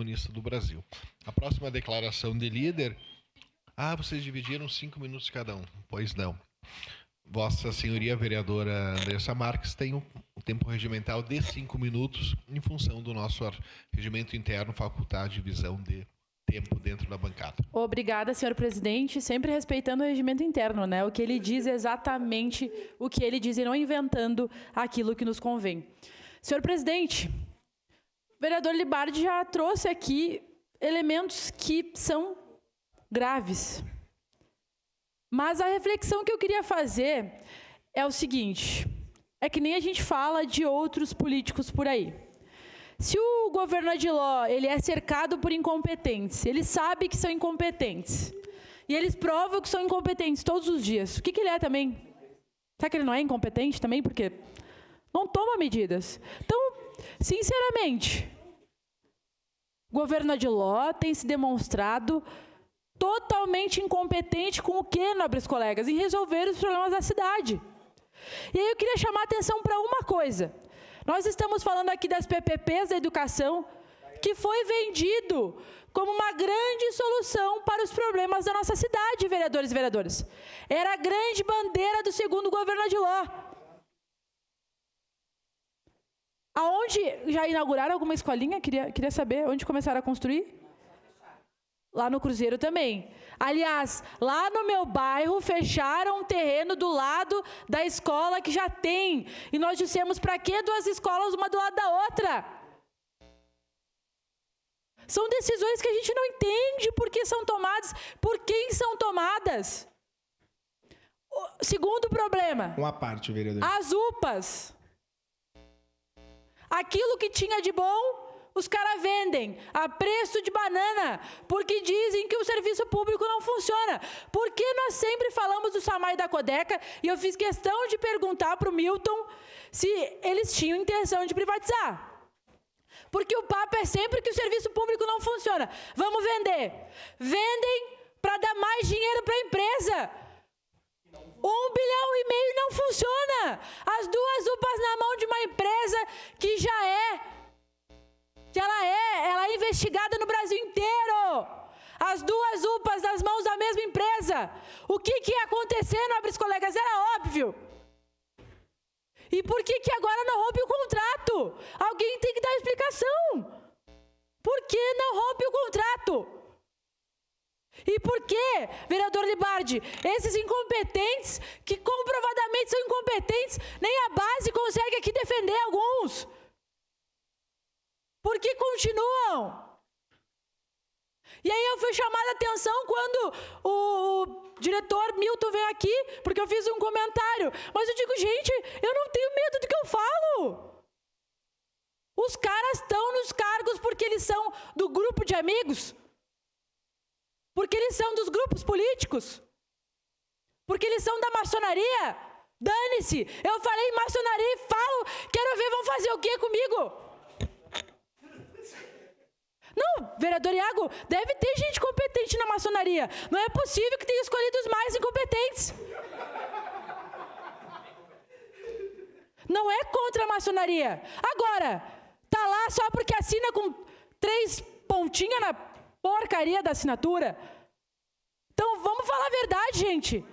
Comunista do Brasil. A próxima declaração de líder. Vocês dividiram 5 minutos cada um. Pois não. Vossa Senhoria Vereadora Andressa Marques tem um tempo regimental de 5 minutos em função do nosso regimento interno facultar a divisão de tempo dentro da bancada. Obrigada, senhor presidente, sempre respeitando o regimento interno, né? O que ele diz é exatamente o que ele diz e não inventando aquilo que nos convém. Senhor presidente, o vereador Libardi já trouxe aqui elementos que são graves. Mas a reflexão que eu queria fazer é o seguinte, é que nem a gente fala de outros políticos por aí. Se o governo Adiló, ele é cercado por incompetentes, ele sabe que são incompetentes, e eles provam que são incompetentes todos os dias, o que ele é também? Será que ele não é incompetente também? Porque não toma medidas. Então, sinceramente, o governo Adiló tem se demonstrado totalmente incompetente com o quê, nobres colegas? Em resolver os problemas da cidade. E aí eu queria chamar a atenção para uma coisa. Nós estamos falando aqui das PPPs da educação, que foi vendido como uma grande solução para os problemas da nossa cidade, vereadores e vereadoras. Era a grande bandeira do segundo governo Adiló. Aonde já inauguraram alguma escolinha? Queria saber onde começaram a construir? Lá no Cruzeiro também. Aliás, lá no meu bairro, fecharam um terreno do lado da escola que já tem. E nós dissemos, para que 2 escolas uma do lado da outra? São decisões que a gente não entende por que são tomadas, por quem são tomadas. O segundo problema. Uma parte, vereador. As UPAs. Aquilo que tinha de bom, os caras vendem a preço de banana, porque dizem que o serviço público não funciona. Por que nós sempre falamos do SAMAI e da Codeca, e eu fiz questão de perguntar para o Milton se eles tinham intenção de privatizar. Porque o papo é sempre que o serviço público não funciona. Vamos vender. Vendem para dar mais dinheiro para a empresa. 1,5 bilhão não funciona. As 2 UPAs na mão de uma empresa que ela é investigada no Brasil inteiro. As 2 UPAs nas mãos da mesma empresa. O que ia acontecer, nobres colegas? Era óbvio. E por que agora não rompe o contrato? Alguém tem que dar explicação. Por que não rompe o contrato? E por que, vereador Libardi, esses incompetentes, que comprovadamente são incompetentes, nem a base consegue aqui defender alguns? Por que continuam? E aí eu fui chamada a atenção quando o diretor Milton veio aqui, porque eu fiz um comentário. Mas eu digo, gente, eu não tenho medo do que eu falo. Os caras estão nos cargos porque eles são do grupo de amigos. Porque eles são dos grupos políticos. Porque eles são da maçonaria. Dane-se, eu falei maçonaria e falo, quero ver, vão fazer o quê comigo? Não, vereador Iago, deve ter gente competente na maçonaria. Não é possível que tenha escolhido os mais incompetentes. Não é contra a maçonaria. Agora, tá lá só porque assina com 3 pontinhas na porcaria da assinatura. Então, vamos falar a verdade, gente.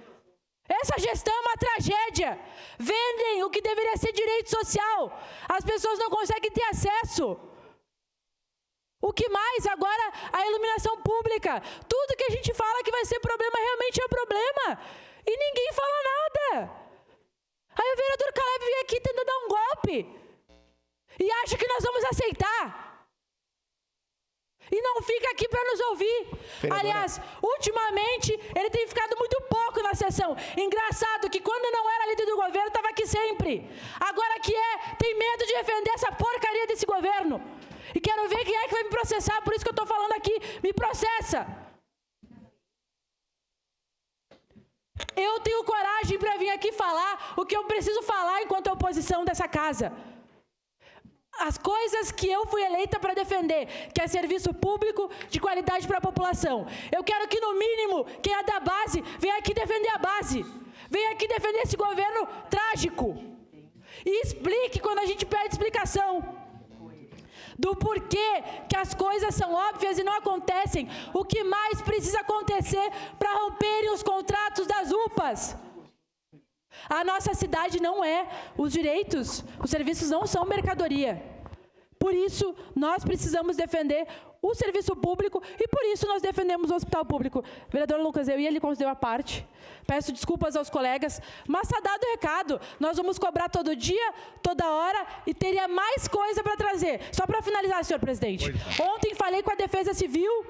Essa gestão é uma tragédia. Vendem o que deveria ser direito social. As pessoas não conseguem ter acesso. O que mais? Agora, a iluminação pública. Tudo que a gente fala que vai ser problema, realmente é problema. E ninguém fala nada. Aí o vereador Caleb vem aqui tentando dar um golpe. E acha que nós vamos aceitar. E não fica aqui para nos ouvir. Vereadora. Aliás, ultimamente, ele tem ficado muito pouco na sessão. Engraçado que quando não era líder do governo, estava aqui sempre. Agora que tem medo de defender essa porcaria desse governo. E quero ver quem é que vai me processar, por isso que eu estou falando aqui. Me processa. Eu tenho coragem para vir aqui falar o que eu preciso falar enquanto oposição dessa casa. As coisas que eu fui eleita para defender, que é serviço público de qualidade para a população. Eu quero que, no mínimo, quem é da base, venha aqui defender a base. Venha aqui defender esse governo trágico. E explique quando a gente pede explicação. do porquê que as coisas são óbvias e não acontecem. O que mais precisa acontecer para romperem os contratos das UPAs? A nossa cidade não é. Os direitos, os serviços não são mercadoria. Por isso, nós precisamos defender o serviço público e por isso nós defendemos o hospital público. Vereador Lucas, eu ia lhe conceder a parte. Peço desculpas aos colegas, mas está dado o recado. Nós vamos cobrar todo dia, toda hora e teria mais coisa para trazer. Só para finalizar, senhor presidente. Ontem falei com a Defesa Civil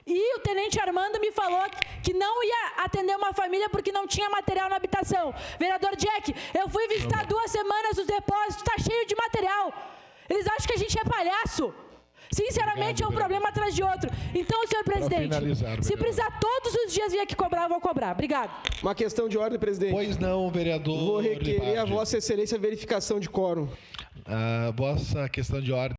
e o tenente Armando me falou que não ia atender uma família porque não tinha material na habitação. Vereador Jack, eu fui visitar 2 semanas os depósitos, está cheio de material. Eles acham que a gente é palhaço. Sinceramente, é um problema atrás de outro. Então, senhor presidente, se precisar todos os dias vir aqui cobrar, eu vou cobrar. Obrigado. Uma questão de ordem, presidente. Pois não, vereador. Vou requerer Libardi. a Vossa Excelência verificação de quórum. Vossa questão de ordem.